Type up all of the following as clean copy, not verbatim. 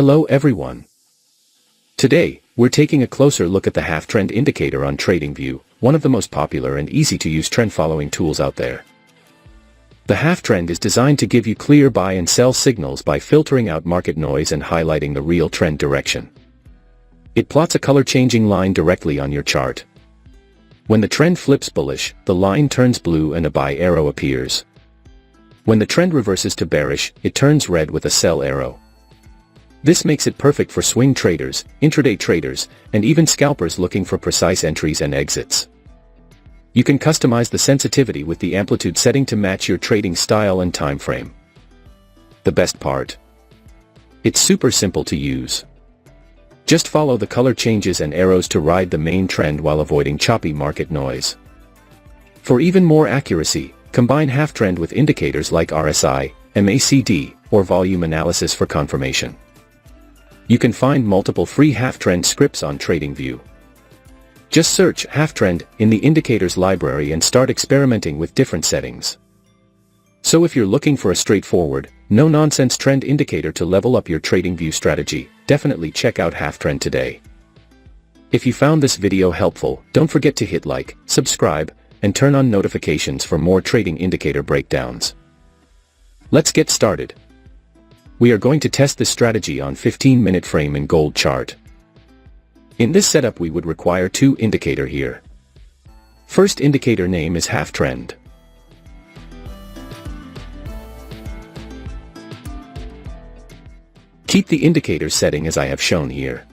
Hello everyone. Today, we're taking a closer look at the HalfTrend indicator on TradingView, one of the most popular and easy-to-use trend-following tools out there. The HalfTrend is designed to give you clear buy and sell signals by filtering out market noise and highlighting the real trend direction. It plots a color-changing line directly on your chart. When the trend flips bullish, the line turns blue and a buy arrow appears. When the trend reverses to bearish, it turns red with a sell arrow. This makes it perfect for swing traders, intraday traders, and even scalpers looking for precise entries and exits. You can customize the sensitivity with the amplitude setting to match your trading style and time frame. The best part? It's super simple to use. Just follow the color changes and arrows to ride the main trend while avoiding choppy market noise. For even more accuracy, combine HalfTrend with indicators like RSI, MACD, or volume analysis for confirmation. You can find multiple free HalfTrend scripts on TradingView. Just search HalfTrend in the indicators library and start experimenting with different settings. So if you're looking for a straightforward, no-nonsense trend indicator to level up your TradingView strategy, definitely check out HalfTrend today. If you found this video helpful, don't forget to hit like, subscribe, and turn on notifications for more trading indicator breakdowns. Let's get started. We are going to test this strategy on 15-minute frame and gold chart. In this setup we would require two indicators here. First indicator name is HalfTrend. Keep the indicator setting as I have shown here.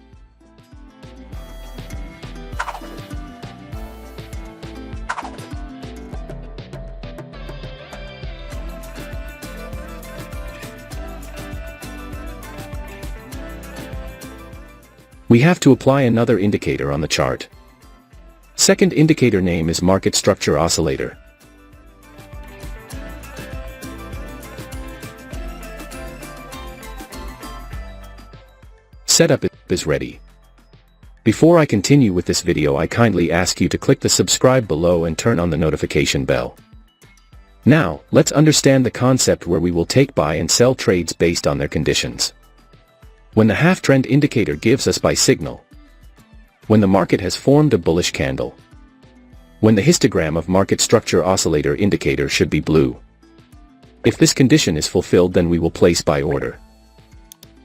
We have to apply another indicator on the chart. Second indicator name is Market Structure Oscillator. Setup is ready. Before I continue with this video, I kindly ask you to click the subscribe below and turn on the notification bell. Now, let's understand the concept where we will take buy and sell trades based on their conditions. When the HalfTrend indicator gives us buy signal. When the market has formed a bullish candle. When the histogram of market structure oscillator indicator should be blue. If this condition is fulfilled, then we will place buy order.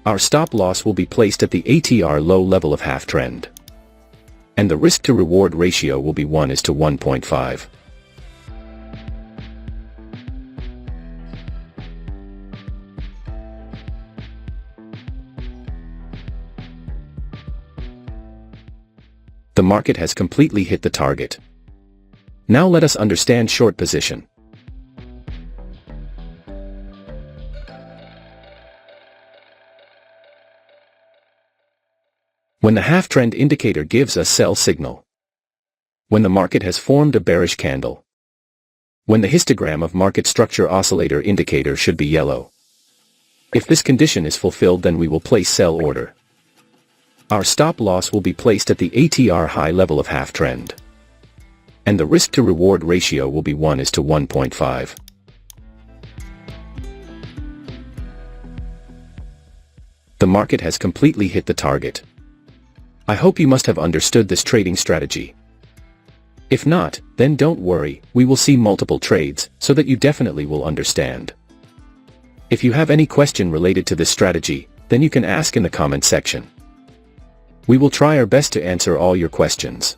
Our stop loss will be placed at the ATR low level of HalfTrend. And the risk to reward ratio will be 1:1.5. The market has completely hit the target. Now let us understand short position. When the HalfTrend indicator gives us sell signal. When the market has formed a bearish candle. When the histogram of market structure oscillator indicator should be yellow. If this condition is fulfilled, then we will place sell order. Our stop loss will be placed at the ATR high level of HalfTrend. And the risk to reward ratio will be 1:1.5. The market has completely hit the target. I hope you must have understood this trading strategy. If not, then don't worry, we will see multiple trades, so that you definitely will understand. If you have any question related to this strategy, then you can ask in the comment section. We will try our best to answer all your questions.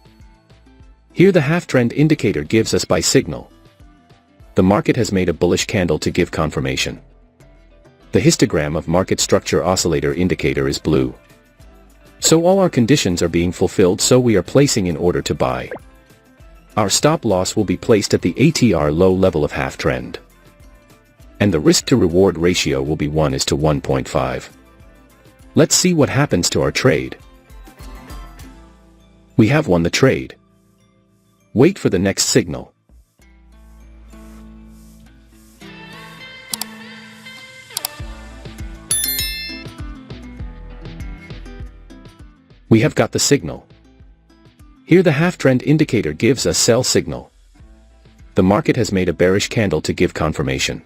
Here the HalfTrend indicator gives us buy signal. The market has made a bullish candle to give confirmation. The histogram of market structure oscillator indicator is blue. So all our conditions are being fulfilled, so we are placing in order to buy. Our stop loss will be placed at the ATR low level of HalfTrend. And the risk to reward ratio will be 1:1.5. Let's see what happens to our trade. We have won the trade. Wait for the next signal. We have got the signal. Here the HalfTrend indicator gives us sell signal. The market has made a bearish candle to give confirmation.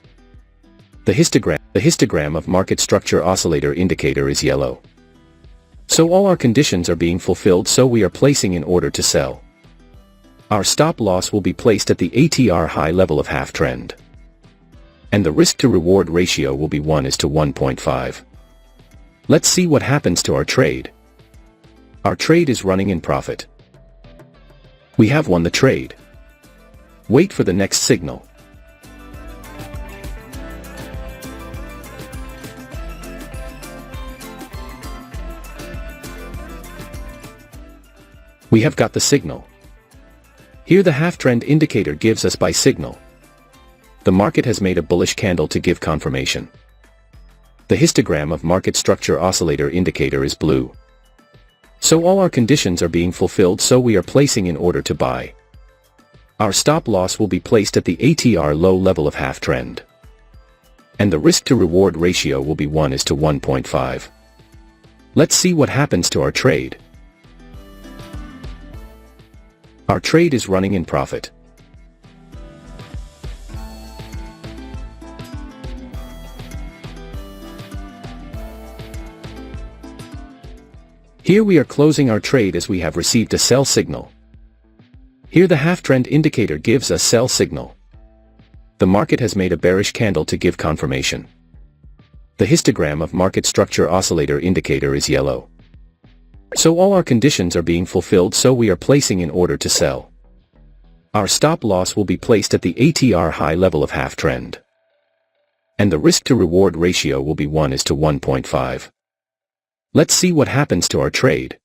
The histogram of market structure oscillator indicator is yellow. So all our conditions are being fulfilled, so we are placing an order to sell. Our stop loss will be placed at the ATR high level of half trend. And the risk to reward ratio will be 1:1.5. Let's see what happens to our trade. Our trade is running in profit. We have won the trade. Wait for the next signal. We have got the signal. Here the half-trend indicator gives us buy signal. The market has made a bullish candle to give confirmation. The histogram of market structure oscillator indicator is blue. So all our conditions are being fulfilled, so we are placing an order to buy. Our stop loss will be placed at the ATR low level of half trend. And the risk to reward ratio will be 1:1.5. Let's see what happens to our trade. Our trade is running in profit. Here we are closing our trade as we have received a sell signal. Here the half-trend indicator gives us sell signal. The market has made a bearish candle to give confirmation. The histogram of market structure oscillator indicator is yellow. So all our conditions are being fulfilled, so we are placing an order to sell. Our stop loss will be placed at the ATR high level of half trend. And the risk to reward ratio will be 1:1.5. Let's see what happens to our trade.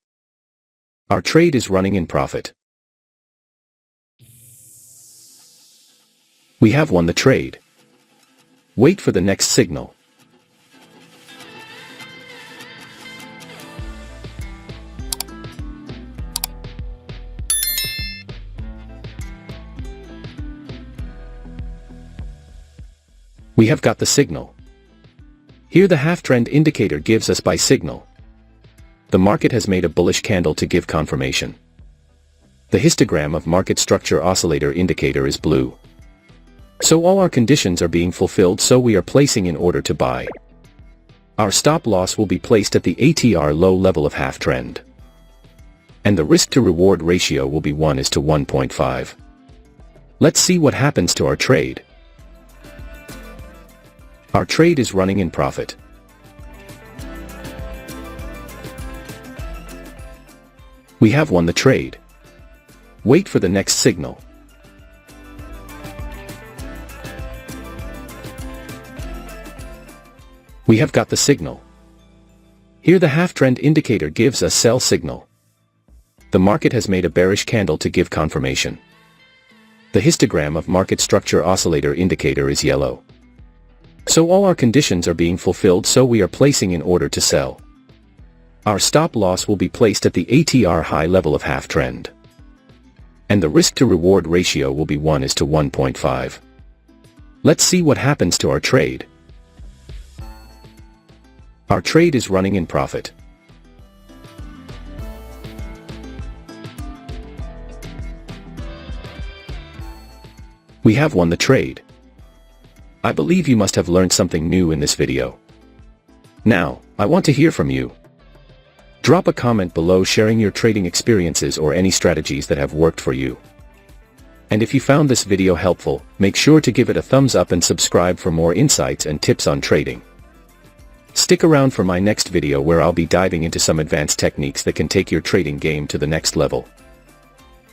Our trade is running in profit. We have won the trade. Wait for the next signal. We have got the signal. Here the half-trend indicator gives us buy signal. The market has made a bullish candle to give confirmation. The histogram of market structure oscillator indicator is blue. So all our conditions are being fulfilled, so we are placing an order to buy. Our stop loss will be placed at the ATR low level of half trend. And the risk to reward ratio will be 1:1.5. Let's see what happens to our trade. Our trade is running in profit. We have won the trade. Wait for the next signal. We have got the signal. Here the half-trend indicator gives us sell signal. The market has made a bearish candle to give confirmation. The histogram of market structure oscillator indicator is yellow. So all our conditions are being fulfilled, so we are placing an order to sell. Our stop loss will be placed at the ATR high level of half trend. And the risk to reward ratio will be 1:1.5. Let's see what happens to our trade. Our trade is running in profit. We have won the trade. I believe you must have learned something new in this video. Now, I want to hear from you. Drop a comment below sharing your trading experiences or any strategies that have worked for you. And if you found this video helpful, make sure to give it a thumbs up and subscribe for more insights and tips on trading. Stick around for my next video where I'll be diving into some advanced techniques that can take your trading game to the next level.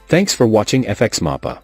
Thanks for watching FxMAPA.